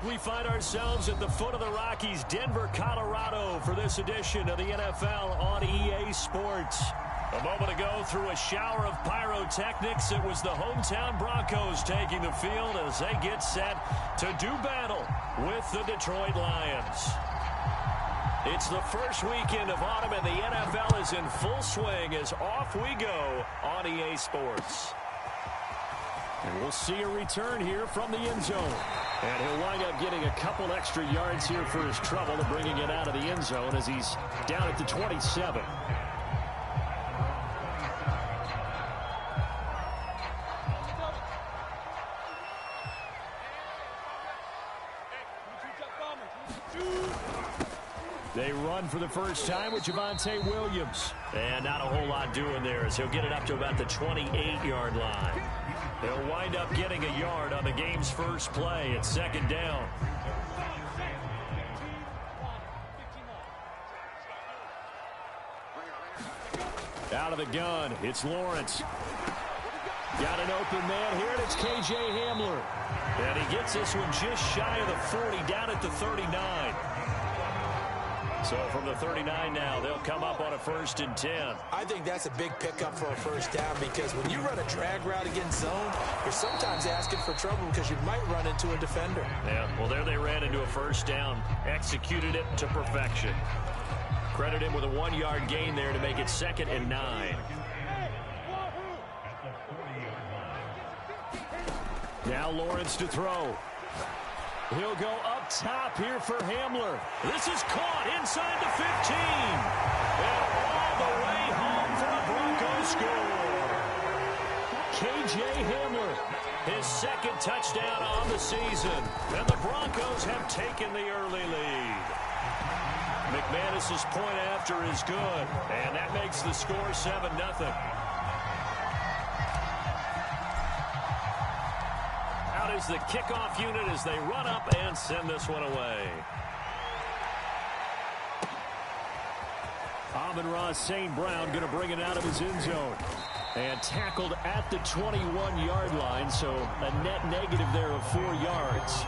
We find ourselves at the foot of the Rockies, Denver, Colorado, for this edition of the NFL on EA Sports. A moment ago, through a shower of pyrotechnics, it was the hometown Broncos taking the field as they get set to do battle with the Detroit Lions. It's the first weekend of autumn, and the NFL is in full swing as off we go on EA Sports. And we'll see a return here from the end zone. And he'll wind up getting a couple extra yards here for his trouble and bringing it out of the end zone as he's down at the 27. They run for the first time with Javonte Williams. And not a whole lot doing there as he'll get it up to about the 28-yard line. They'll wind up getting a yard on the game's first play. It's second down. Out of the gun, it's Lawrence. Got an open man here, and it's K.J. Hamler. And he gets this one just shy of the 40, down at the 39. So from the 39 now, they'll come up on a 1st and 10. I think that's a big pickup for a first down because when you run a drag route against zone, you're sometimes asking for trouble because you might run into a defender. Yeah, well, there they ran into a first down, executed it to perfection. Credit him with a 1-yard gain there to make it 2nd and 9. Now Lawrence to throw. He'll go up top here for Hamler. This is caught inside the 15. And all the way home for a Broncos score. K.J. Hamler, his 2nd touchdown on the season. And the Broncos have taken the early lead. McManus's point after is good. And that makes the score 7-0. Is the kickoff unit as they run up and send this one away. Amon-Ra St. Brown going to bring it out of his end zone. And tackled at the 21-yard line, so a net negative there of 4 yards.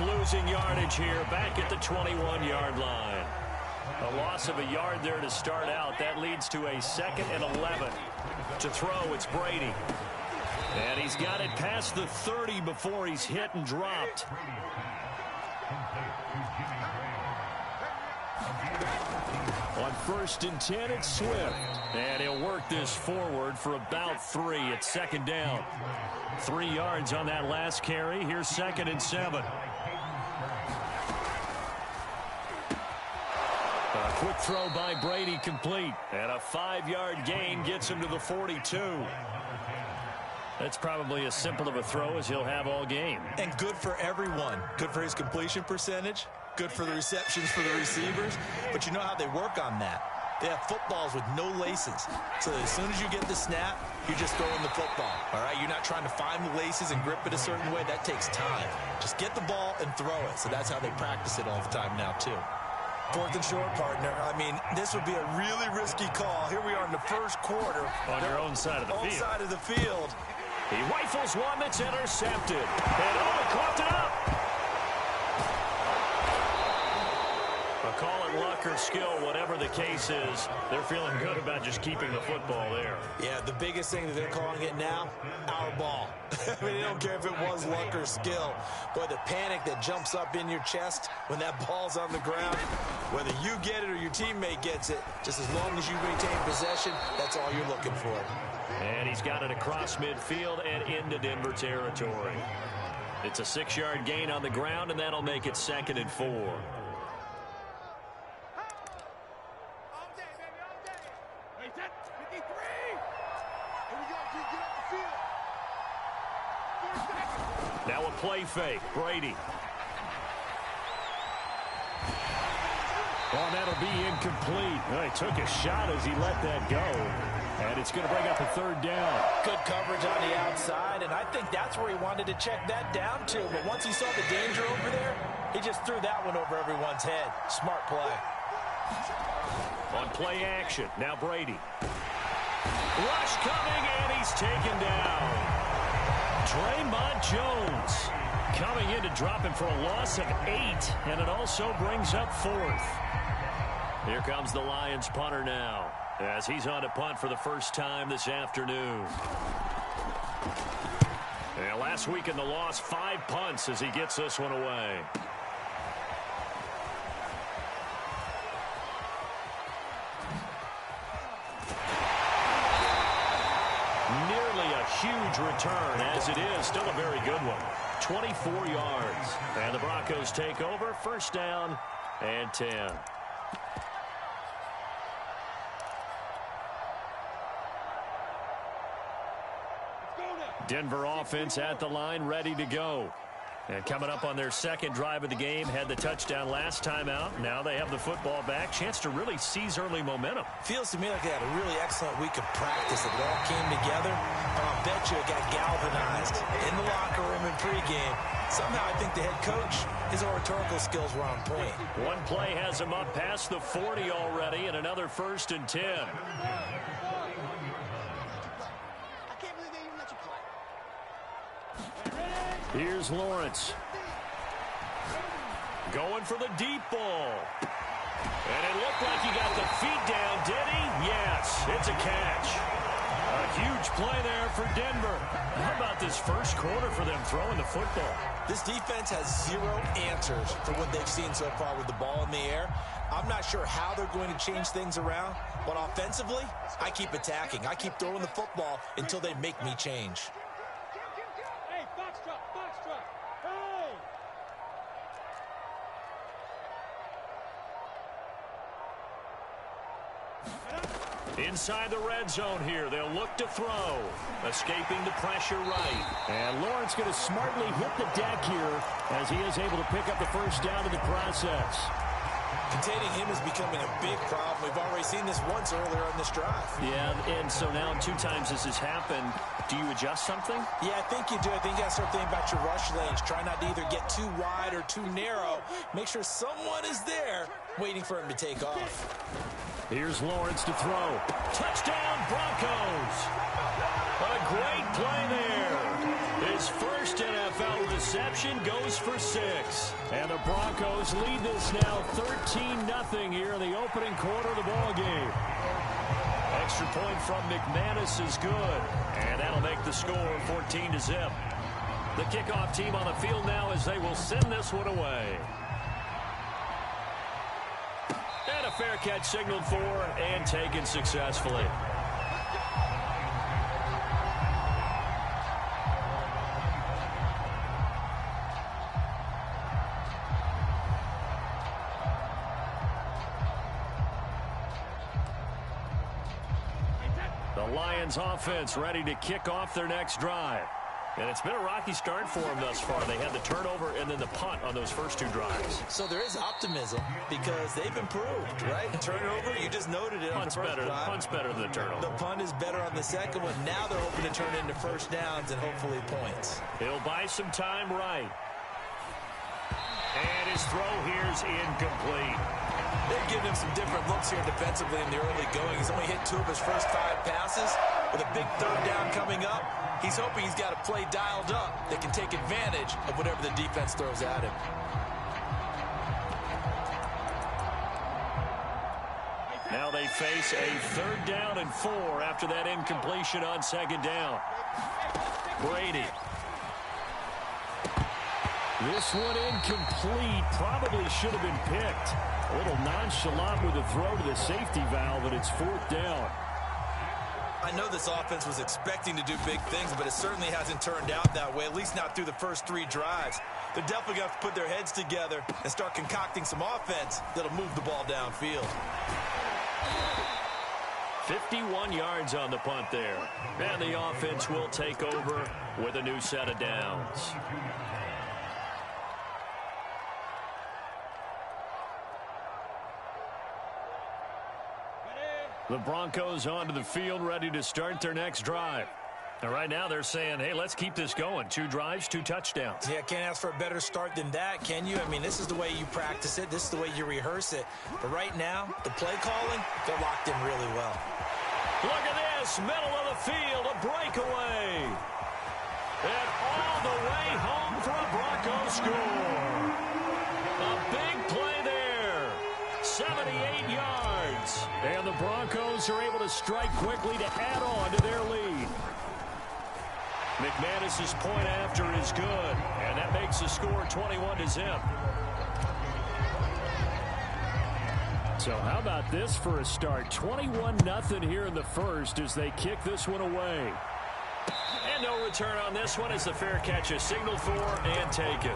Losing yardage here back at the 21-yard line. A loss of a yard there to start out. That leads to a 2nd and 11. To throw, it's Brady. And he's got it past the 30 before he's hit and dropped. On 1st and 10, it's Swift. And he'll work this forward for about 3. It's 2nd down. 3 yards on that last carry. Here's 2nd and 7. A quick throw by Brady complete. And a 5-yard gain gets him to the 42. That's probably as simple of a throw as he'll have all game. And good for everyone. Good for his completion percentage. Good for the receptions for the receivers. But you know how they work on that. They have footballs with no laces. So as soon as you get the snap, you're just throwing the football. All right, you're not trying to find the laces and grip it a certain way. That takes time. Just get the ball and throw it. So that's how they practice it all the time now, too. 4th and short, partner. I mean, this would be a really risky call. Here we are in the first quarter. On your own side of the field. Own side of the field. He rifles one that's intercepted. And he caught it up. Call it luck or skill, whatever the case is. They're feeling good about just keeping the football there. Yeah, the biggest thing that they're calling it now, our ball. I mean, they don't care if it was luck or skill. Boy, the panic that jumps up in your chest when that ball's on the ground, whether you get it or your teammate gets it, just as long as you maintain possession, that's all you're looking for. And he's got it across midfield and into Denver territory. It's a 6-yard gain on the ground, and that'll make it 2nd and 4. Now a play fake. Brady. Oh, and that'll be incomplete. Well, he took a shot as he let that go. And it's going to bring up a third down. Good coverage on the outside, and I think that's where he wanted to check that down to. But once he saw the danger over there, he just threw that one over everyone's head. Smart play. On play action, now Brady. Rush coming, and he's taken down. Draymond Jones coming in to drop him for a loss of 8, and it also brings up 4th. Here comes the Lions punter now, as he's on to punt for the first time this afternoon. And last week in the loss, 5 punts as he gets this one away. Nearly a huge return, as it is still a very good one. 24 yards. And the Broncos take over, first down and 10. Denver offense at the line, ready to go. And coming up on their second drive of the game, had the touchdown last time out. Now they have the football back. Chance to really seize early momentum. Feels to me like they had a really excellent week of practice. It all came together. I'll bet you it got galvanized in the locker room and pregame. Somehow I think the head coach, his oratorical skills were on point. One play has him up past the 40 already, and another 1st and 10. Here's Lawrence. Going for the deep ball. And it looked like he got the feet down, did he? Yes, it's a catch. A huge play there for Denver. How about this first quarter for them throwing the football? This defense has 0 answers for what they've seen so far with the ball in the air. I'm not sure how they're going to change things around, but offensively, I keep attacking. I keep throwing the football until they make me change. Inside the red zone here, they'll look to throw. Escaping the pressure right. And Lawrence going to smartly hit the deck here as he is able to pick up the first down in the process. Containing him is becoming a big problem. We've already seen this once earlier in this drive. Yeah, and so now 2 times this has happened. Do you adjust something? Yeah, I think you do. I think you got to start thinking about your rush lanes. Try not to either get too wide or too narrow. Make sure someone is there waiting for him to take off. Here's Lawrence to throw. Touchdown, Broncos. A great play there. His first NFL reception goes for 6. And the Broncos lead this now 13-0 here in the opening quarter of the ball game. Extra point from McManus is good. And that'll make the score 14-0. The kickoff team on the field now as they will send this one away. And a fair catch signaled for and taken successfully. The Lions offense ready to kick off their next drive. And it's been a rocky start for them thus far. They had the turnover and then the punt on those first 2 drives. So there is optimism because they've improved, right? Turnover, you just noted it. Punt's better. Punt's better than the turnover. The punt is better on the second one. Now they're hoping to turn into first downs and hopefully points. He'll buy some time right. And his throw here's incomplete. They're giving him some different looks here defensively in the early going. He's only hit 2 of his first 5 passes. With a big third down coming up, he's hoping he's got a play dialed up that can take advantage of whatever the defense throws at him. Now they face a 3rd down and 4 after that incompletion on 2nd down. Brady. This one incomplete. Probably should have been picked. A little nonchalant with the throw to the safety valve, and it's 4th down. I know this offense was expecting to do big things, but it certainly hasn't turned out that way, at least not through the first 3 drives. They're definitely going to have to put their heads together and start concocting some offense that'll move the ball downfield. 51 yards on the punt there. And the offense will take over with a new set of downs. The Broncos onto the field, ready to start their next drive. And right now they're saying, hey, let's keep this going. 2 drives, 2 touchdowns. Yeah, can't ask for a better start than that, can you? I mean, this is the way you practice it. This is the way you rehearse it. But right now, the play calling, they're locked in really well. Look at this, middle of the field, a breakaway. And all the way home for a Broncos score. A big play there. 78 yards. And the Broncos are able to strike quickly to add on to their lead. McManus's point after is good, and that makes the score 21-0. So how about this for a start? 21-0 here in the first as they kick this one away. And no return on this one as the fair catch is signaled for and taken.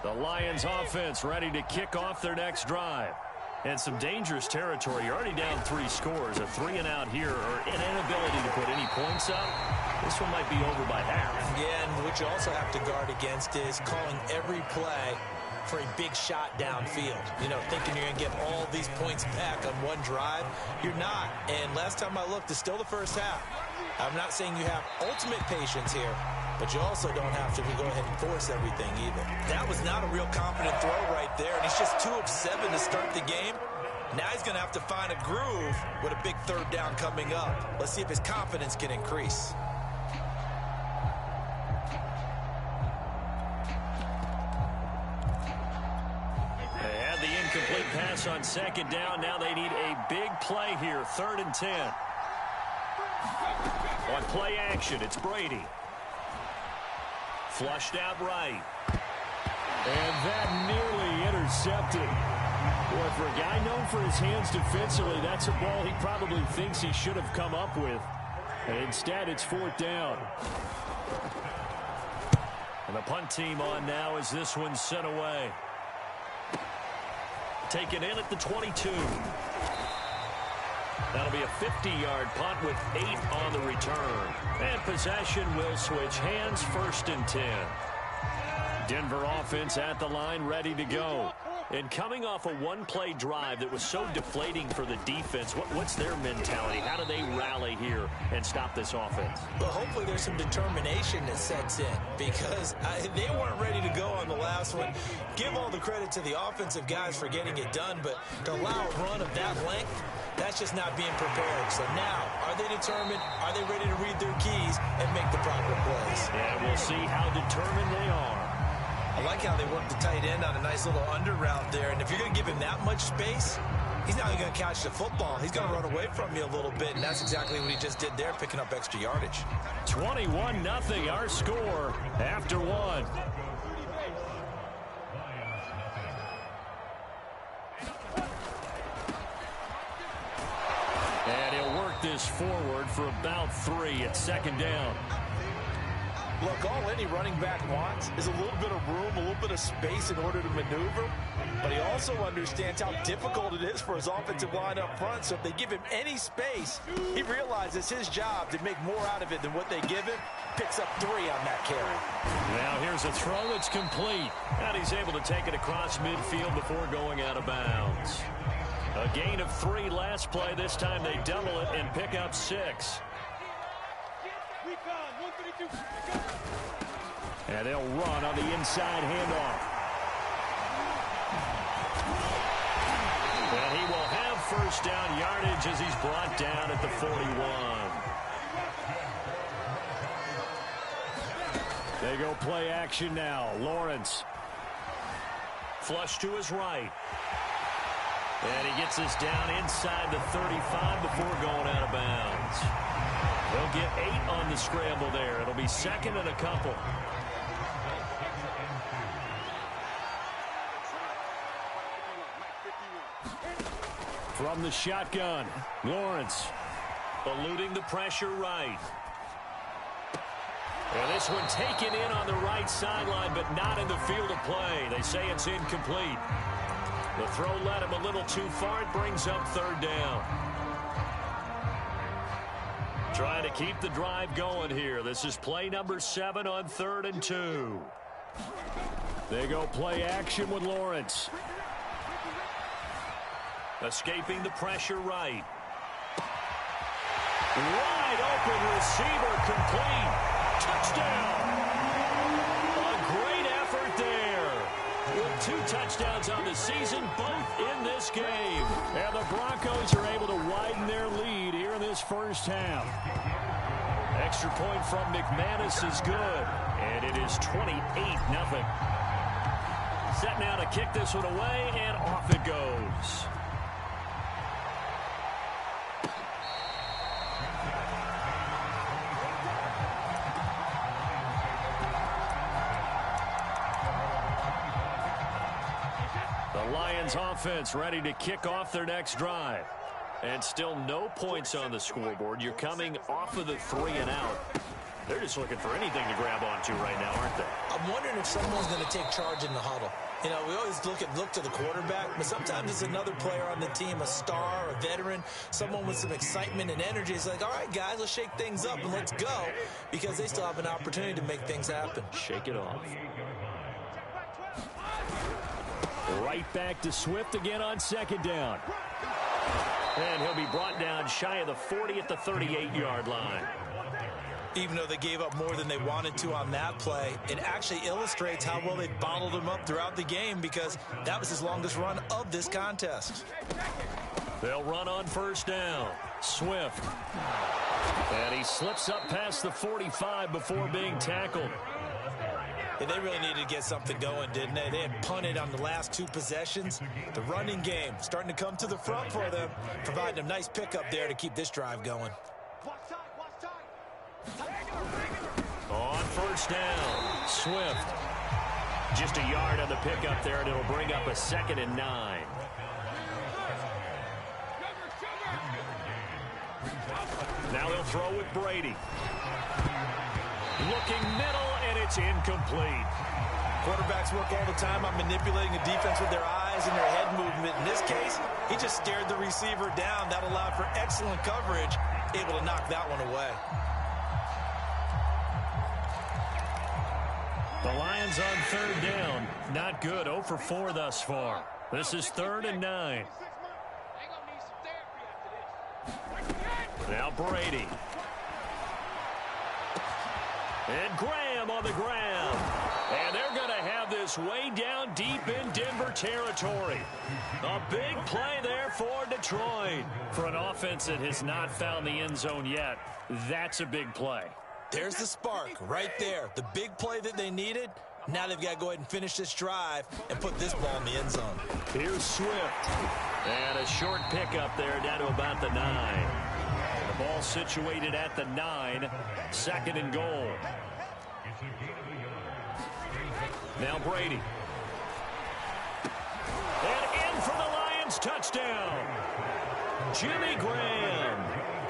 The Lions offense ready to kick off their next drive. And some dangerous territory. You're already down 3 scores. A 3-and-out here or an inability to put any points up. This one might be over by half. Yeah, and what you also have to guard against is calling every play for a big shot downfield. You know, thinking you're going to get all these points back on one drive. You're not. And last time I looked, it's still the first half. I'm not saying you have ultimate patience here, but you also don't have to go ahead and force everything either. That was not a real confident throw right there, and he's just 2 of 7 to start the game. Now he's going to have to find a groove with a big 3rd down coming up. Let's see if his confidence can increase. They had the incomplete pass on 2nd down. Now they need a big play here, 3rd and 10. On play action, it's Brady. Flushed out right. And that nearly intercepted. Boy, for a guy known for his hands defensively, that's a ball he probably thinks he should have come up with. And instead, it's 4th down. And the punt team on now as this one's sent away. Taken in at the 22. That'll be a 50-yard punt with 8 on the return. And possession will switch hands, 1st and 10. Denver offense at the line, ready to go. And coming off a 1-play drive that was so deflating for the defense, what's their mentality? How do they rally here and stop this offense? Well, hopefully there's some determination that sets in because they weren't ready to go on the last one. Give all the credit to the offensive guys for getting it done, but to allow a run of that length, that's just not being prepared. So now, are they determined? Are they ready to read their keys and make the proper plays? And we'll see how determined they are. I like how they work the tight end on a nice little under route there. And if you're going to give him that much space, he's not even going to catch the football. He's going to run away from you a little bit, and that's exactly what he just did there, picking up extra yardage. 21-0, our score after 1. And he'll work this forward for about 3 at 2nd down. Look, all any running back wants is a little bit of room, a little bit of space in order to maneuver. But he also understands how difficult it is for his offensive line up front. So if they give him any space, he realizes his job to make more out of it than what they give him. Picks up 3 on that carry. Now here's a throw that's complete. And he's able to take it across midfield before going out of bounds. A gain of 3 last play. This time they double it and pick up 6. And they'll run on the inside handoff. And he will have 1st down yardage as he's brought down at the 41. They go play action now. Lawrence. Flush to his right. And he gets this down inside the 35 before going out of bounds. They'll get 8 on the scramble there. It'll be 2nd and a couple. From the shotgun, Lawrence eluding the pressure right. And this one taken in on the right sideline, but not in the field of play. They say it's incomplete. The throw led him a little too far. It brings up 3rd down. Trying to keep the drive going here. This is play number 7 on 3rd and 2. They go play action with Lawrence. Escaping the pressure right. Wide open receiver complete. Touchdown. A great effort there. With 2 touchdowns on the season, both in this game. And the Broncos are able to widen their lead here in this first half. Extra point from McManus is good. And it is 28-0. Set now to kick this one away, and off it goes. The Lions offense ready to kick off their next drive. And still no points on the scoreboard. You're coming off of the 3 and out. They're just looking for anything to grab onto right now, aren't they? I'm wondering if someone's going to take charge in the huddle. You know, we always look to the quarterback, but sometimes it's another player on the team, a star, a veteran, someone with some excitement and energy. It's like, all right, guys, let's shake things up and let's go, because they still have an opportunity to make things happen. Shake it off. Right back to Swift again on 2nd down. And he'll be brought down shy of the 40 at the 38-yard line. Even though they gave up more than they wanted to on that play, it actually illustrates how well they bottled him up throughout the game, because that was his longest run of this contest. They'll run on 1st down. Swift. And he slips up past the 45 before being tackled. Yeah, they really needed to get something going, didn't they? They had punted on the last 2 possessions. The running game starting to come to the front for them, providing a nice pickup there to keep this drive going. On 1st down, Swift. Just a yard on the pickup there, and it'll bring up a 2nd and 9. Now they'll throw with Brady. Looking middle, and it's incomplete. Quarterbacks work all the time on manipulating the defense with their eyes and their head movement. In this case, he just stared the receiver down. That allowed for excellent coverage, able to knock that one away. The Lions on 3rd down. Not good. 0 for 4 thus far. This is 3rd and 9. Now Brady. And Graham on the ground. And they're going to have this way down deep in Denver territory. A big play there for Detroit. For an offense that has not found the end zone yet, that's a big play. There's the spark right there. The big play that they needed. Now they've got to go ahead and finish this drive and put this ball in the end zone. Here's Swift. And a short pickup there down to about the 9. The ball situated at the 9. 2nd and goal. Now Brady. And in for the Lions touchdown. Jimmy Graham.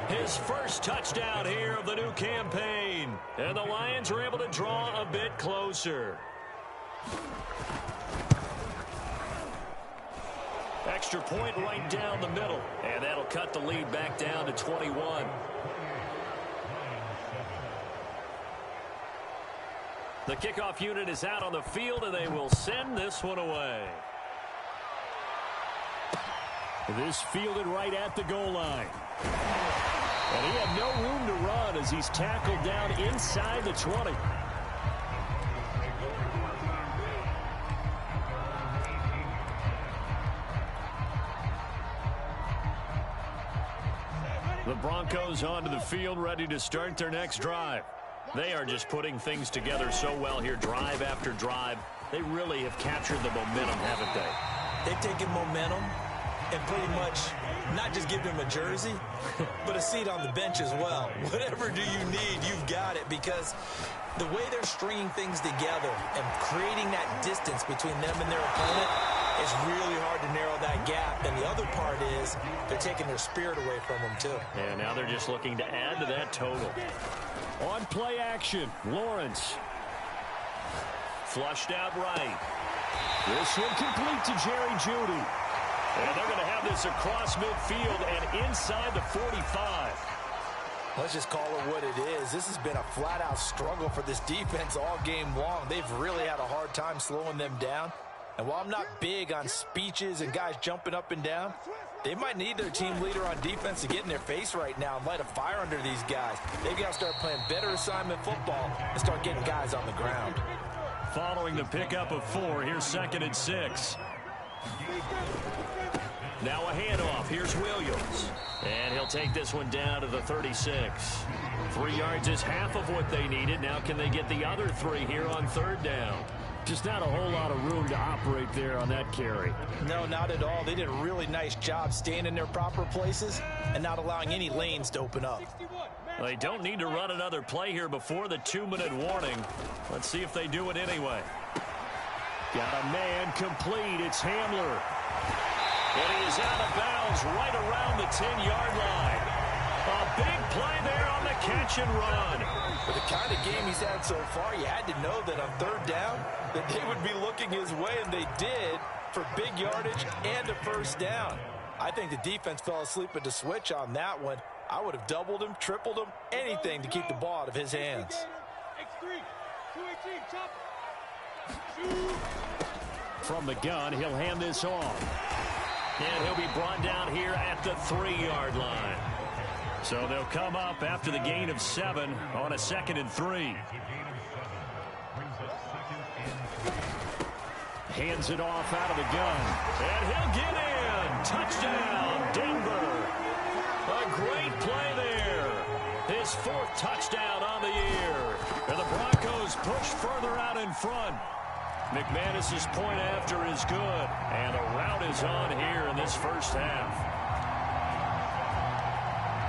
His first touchdown here of the new campaign. And the Lions are able to draw a bit closer. Extra point right down the middle. And that'll cut the lead back down to 21. The kickoff unit is out on the field, and they will send this one away. This fielded right at the goal line. And he had no room to run as he's tackled down inside the 20. The Broncos onto the field, ready to start their next drive. They are just putting things together so well here, drive after drive. They really have captured the momentum, haven't they? They've taken momentum and pretty much not just give him a jersey, but a seat on the bench as well. Whatever do you need, you've got it, because the way they're stringing things together and creating that distance between them and their opponent is really hard to narrow that gap. And the other part is they're taking their spirit away from them, too. And now they're just looking to add to that total. On play action, Lawrence. Flushed out right. This one complete to Jerry Jeudy. And they're going to have this across midfield and inside the 45. Let's just call it what it is. This has been a flat-out struggle for this defense all game long. They've really had a hard time slowing them down. And while I'm not big on speeches and guys jumping up and down, they might need their team leader on defense to get in their face right now and light a fire under these guys. They've got to start playing better assignment football and start getting guys on the ground. Following the pickup of 4, here's 2nd and 6. Now a handoff. Here's Williams. And he'll take this one down to the 36. 3 yards is half of what they needed. Now can they get the other 3 here on 3rd down? Just not a whole lot of room to operate there on that carry. No, not at all. They did a really nice job staying in their proper places and not allowing any lanes to open up. They don't need to run another play here before the 2-minute warning. Let's see if they do it anyway. Got a man complete. It's Hamler. And he is out of bounds right around the 10-yard line. A big play there on the catch and run. For the kind of game he's had so far, you had to know that on 3rd down that they would be looking his way, and they did, for big yardage and a 1st down. I think the defense fell asleep at the switch on that one. I would have doubled him, tripled him, anything to keep the ball out of his hands. From the gun, he'll hand this off. And he'll be brought down here at the 3-yard line. So they'll come up after the gain of 7 on a 2nd and 3. Hands it off out of the gun. And he'll get in. Touchdown, Denver. A great play there. His 4th touchdown on the year. And the Broncos push further out in front. McManus's point after is good. And a rout is on here in this first half.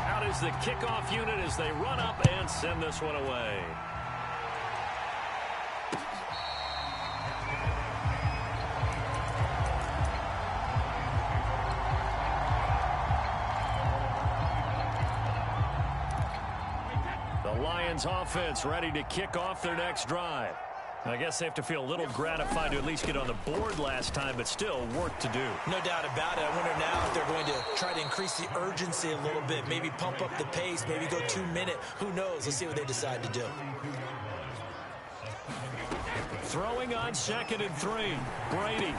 Out is the kickoff unit as they run up and send this one away. The Lions offense ready to kick off their next drive. I guess they have to feel a little gratified to at least get on the board last time, but still work to do. No doubt about it. I wonder now if they're going to try to increase the urgency a little bit, maybe pump up the pace, maybe go 2-minute. Who knows? Let's see what they decide to do. Throwing on 2nd and 3. Brady.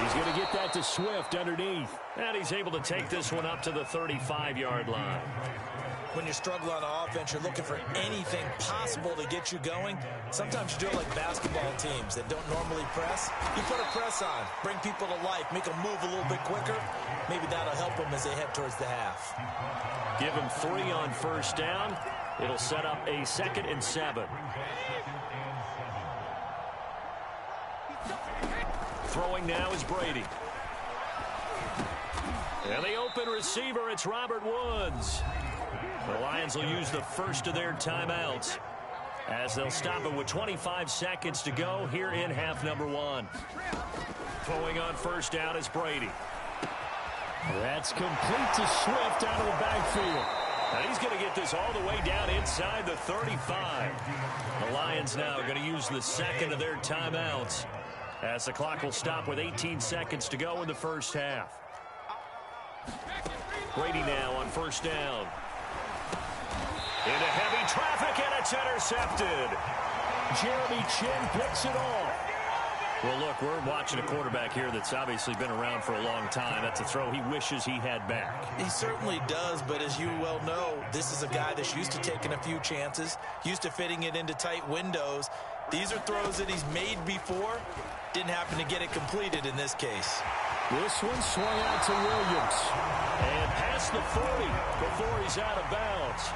He's going to get that to Swift underneath. And he's able to take this one up to the 35-yard line. When you struggle on offense, you're looking for anything possible to get you going. Sometimes you do it like basketball teams that don't normally press. You put a press on, bring people to life, make them move a little bit quicker. Maybe that'll help them as they head towards the half. Give him 3 on 1st down. It'll set up a 2nd and 7. Throwing now is Brady. And the open receiver, it's Robert Woods. The Lions will use the first of their timeouts as they'll stop it with 25 seconds to go here in half number 1. Throwing on 1st down is Brady. That's complete to Swift out of the backfield. And he's going to get this all the way down inside the 35. The Lions now are going to use the 2nd of their timeouts as the clock will stop with 18 seconds to go in the first half. Brady now on 1st down. Into heavy traffic, and it's intercepted. Jeremy Chin picks it off. Well, look, we're watching a quarterback here that's obviously been around for a long time. That's a throw he wishes he had back. He certainly does, but as you well know, this is a guy that's used to taking a few chances, used to fitting it into tight windows. These are throws that he's made before. Didn't happen to get it completed in this case. This one swung out to Williams. And past the 40 before he's out of bounds.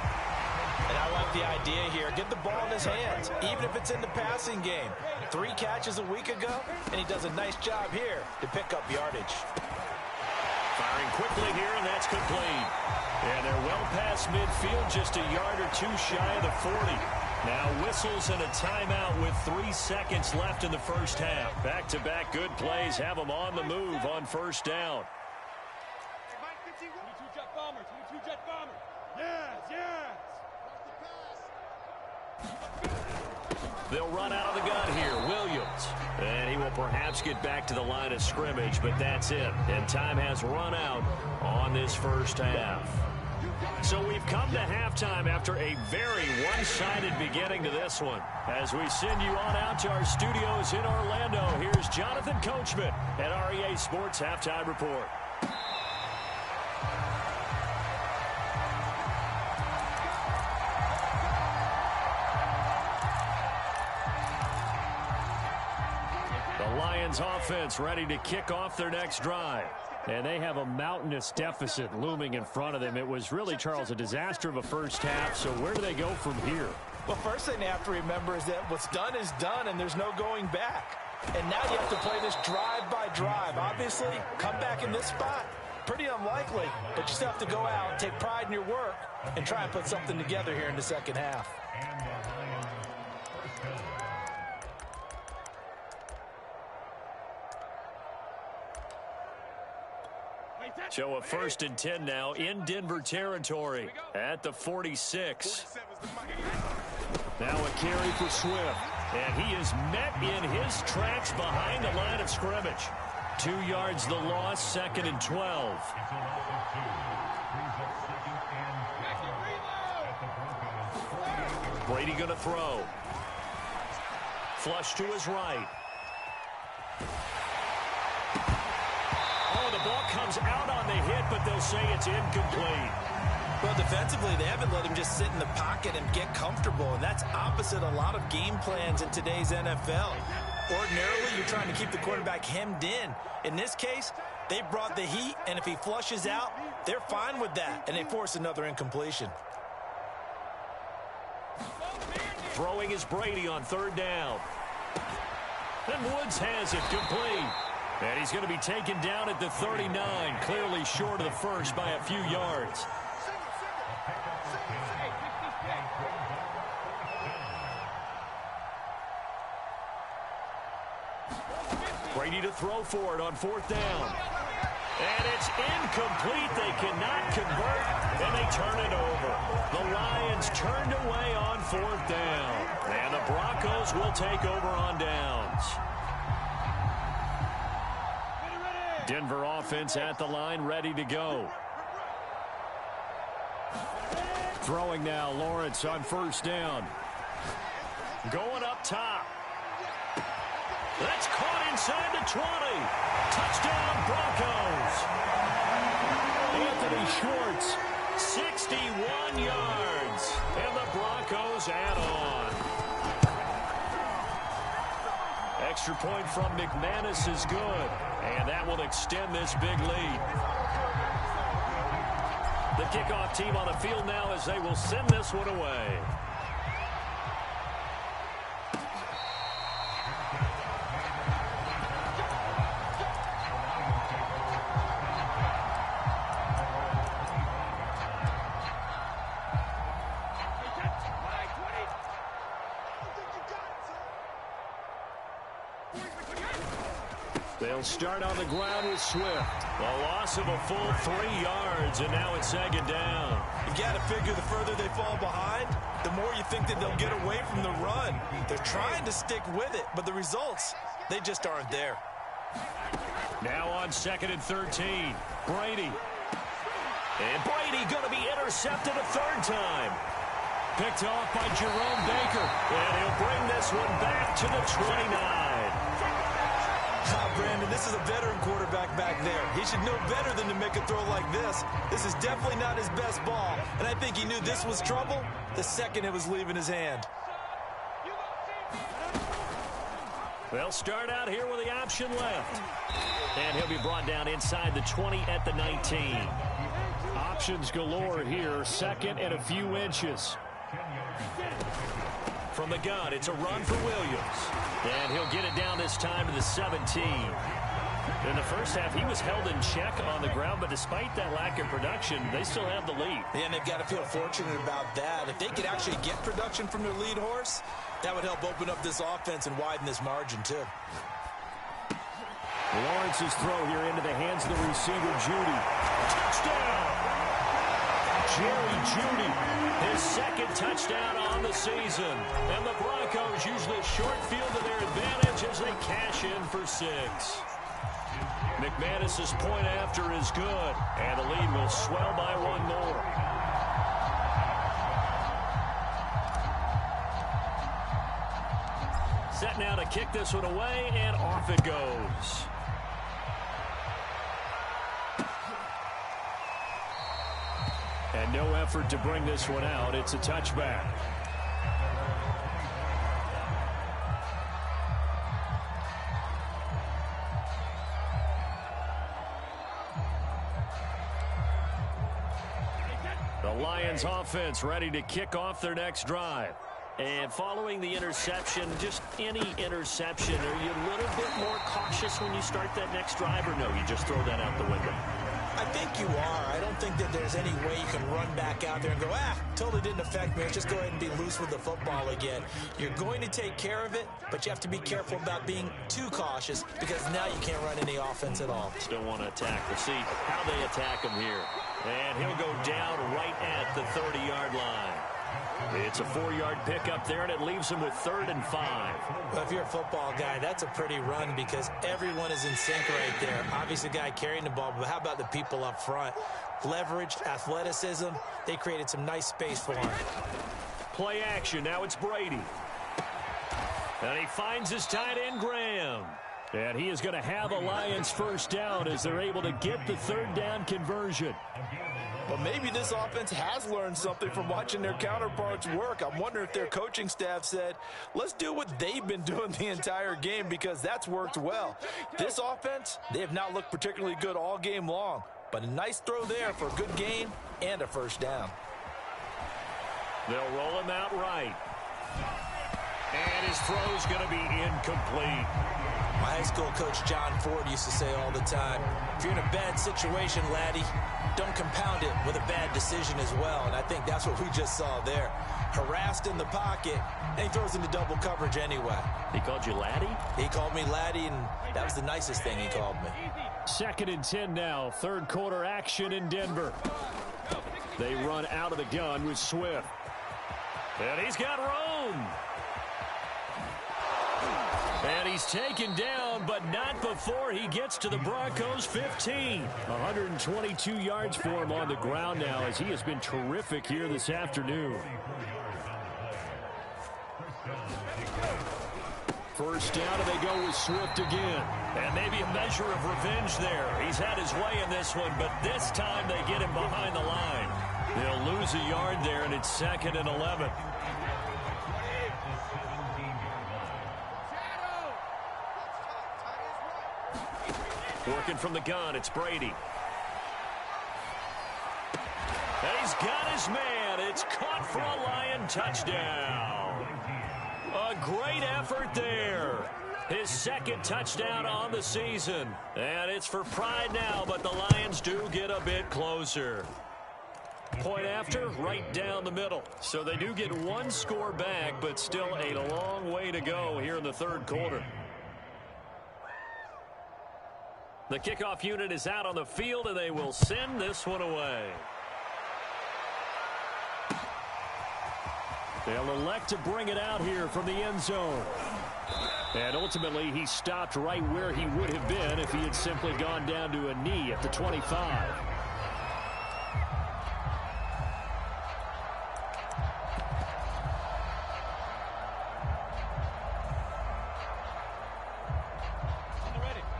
And I like the idea here. Get the ball in his hands, even if it's in the passing game. 3 catches a week ago, and he does a nice job here to pick up yardage. Firing quickly here, and that's complete. And they're well past midfield, just a yard or 2 shy of the 40. Now whistles and a timeout with 3 seconds left in the first half. Back-to-back good plays have them on the move on 1st down. 22 jet bombers, 22 jet bombers. Yes, yes. They'll run out of the gun here. Williams. And he will perhaps get back to the line of scrimmage, but that's it. And time has run out on this first half. So we've come to halftime after a very one-sided beginning to this one. As we send you on out to our studios in Orlando, here's Jonathan Coachman at REA Sports Halftime Report. The Lions offense ready to kick off their next drive. And they have a mountainous deficit looming in front of them. It was really, Charles, a disaster of a first half. So where do they go from here? Well, first thing they have to remember is that what's done is done, and there's no going back. And now you have to play this drive by drive. Obviously, come back in this spot, pretty unlikely. But you still have to go out, take pride in your work, and try and put something together here in the second half. So a 1st and 10 now in Denver territory at the 46. Now a carry for Swift. And he is met in his tracks behind the line of scrimmage. 2 yards the loss, 2nd and 12. Brady going to throw. Flush to his right. The ball comes out on the hit, but they'll say it's incomplete. Well, defensively, they haven't let him just sit in the pocket and get comfortable, and that's opposite a lot of game plans in today's NFL. Ordinarily, you're trying to keep the quarterback hemmed in. In this case, they brought the heat, and if he flushes out, they're fine with that, and they force another incompletion. Throwing is Brady on 3rd down. And Woods has it complete. And he's going to be taken down at the 39, clearly short of the first by a few yards. Brady to throw for it on 4th down. And it's incomplete. They cannot convert, and they turn it over. The Lions turned away on 4th down. And the Broncos will take over on downs. Denver offense at the line, ready to go. Throwing now, Lawrence on 1st down. Going up top. That's caught inside the 20. Touchdown, Broncos. Anthony Schwartz, 61 yards. And the Broncos add on. Extra point from McManus is good. And that will extend this big lead. The kickoff team on the field now as they will send this one away. They'll start on the ground with Swift. A loss of a full 3 yards, and now it's 2nd down. You got to figure the further they fall behind, the more you think that they'll get away from the run. They're trying to stick with it, but the results, they just aren't there. Now on 2nd and 13, Brady. And Brady going to be intercepted a 3rd time. Picked off by Jerome Baker, and he'll bring this one back to the 29. Brandon, this is a veteran quarterback back there. He should know better than to make a throw like this. This is definitely not his best ball, and I think he knew this was trouble the second it was leaving his hand. They'll start out here with the option left. And he'll be brought down inside the 20 at the 19. Options galore here, 2nd and a few inches. From the gun, it's a run for Williams. And he'll get it down this time to the 17. In the first half, he was held in check on the ground, but despite that lack of production, they still have the lead. Yeah, and they've got to feel fortunate about that. If they could actually get production from their lead horse, that would help open up this offense and widen this margin, too. Lawrence's throw here into the hands of the receiver, Judy. Touchdown! Jerry Judy, his 2nd touchdown on the season. And the Broncos use the short field to their advantage as they cash in for 6. McManus's point after is good, and the lead will swell by 1 more. set now to kick this one away, and off it goes. And no effort to bring this one out. It's a touchback. The Lions offense ready to kick off their next drive. And following the interception, just any interception, are you a little bit more cautious when you start that next drive, or no, you just throw that out the window? I think you are. I don't think that there's any way you can run back out there and go, totally didn't affect me. Let's just go ahead and be loose with the football again. You're going to take care of it, but you have to be careful about being too cautious because now you can't run any offense at all. Still want to attack. We'll see how they attack him here. And he'll go down right at the 30-yard line. It's a 4-yard pickup there, and it leaves him with 3rd and 5. Well, if you're a football guy, that's a pretty run because everyone is in sync right there. Obviously, the guy carrying the ball, but how about the people up front? Leverage, athleticism, they created some nice space for him. Play action. Now it's Brady. And he finds his tight end, Graham. And he is going to have a Lions first down as they're able to get the 3rd down conversion. Well, maybe this offense has learned something from watching their counterparts work. I'm wondering if their coaching staff said, let's do what they've been doing the entire game because that's worked well. This offense, they have not looked particularly good all game long, but a nice throw there for a good gain and a first down. They'll roll him out right. And his throw's going to be incomplete. My high school coach John Ford used to say all the time, if you're in a bad situation, laddie, don't compound it with a bad decision as well. And I think that's what we just saw there. Harassed in the pocket, and he throws into double coverage anyway. He called you laddie? He called me laddie, and that was the nicest thing he called me. 2nd and 10 now. 3rd quarter action in Denver. They run out of the gun with Swift. And he's got room. And he's taken down, but not before he gets to the Broncos' 15. 122 yards for him on the ground now as he has been terrific here this afternoon. First down, and they go with Swift again. And maybe a measure of revenge there. He's had his way in this one, but this time they get him behind the line. They'll lose a yard there, and it's 2nd and 11. Working from the gun, it's Brady. And he's got his man. It's caught for a Lion touchdown. A great effort there. His 2nd touchdown on the season. And it's for pride now, but the Lions do get a bit closer. Point after, right down the middle. So they do get 1 score back, but still a long way to go here in the 3rd quarter. The kickoff unit is out on the field, and they will send this one away. They'll elect to bring it out here from the end zone. And ultimately, he stopped right where he would have been if he had simply gone down to a knee at the 25.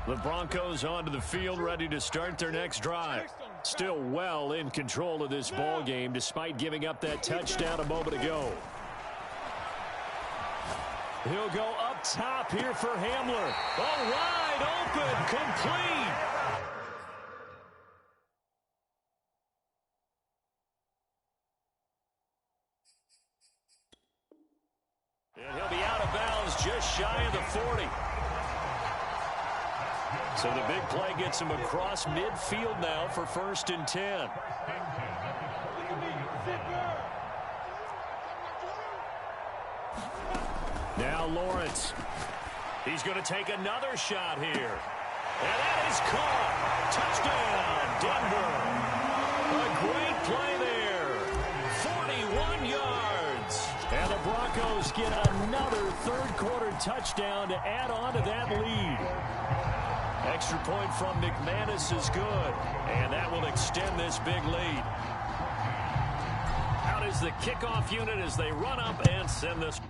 The Broncos onto the field, ready to start their next drive. Still well in control of this ball game, despite giving up that touchdown a moment ago. He'll go up top here for Hamler. Oh, wide open, complete. And he'll be out of bounds just shy of the 40. So the big play gets him across midfield now for 1st and 10. Now Lawrence. He's going to take another shot here. And that is caught. Touchdown, Denver. A great play there. 41 yards. And the Broncos get another 3rd quarter touchdown to add on to that lead. Extra point from McManus is good, and that will extend this big lead. Out is the kickoff unit as they run up and send this.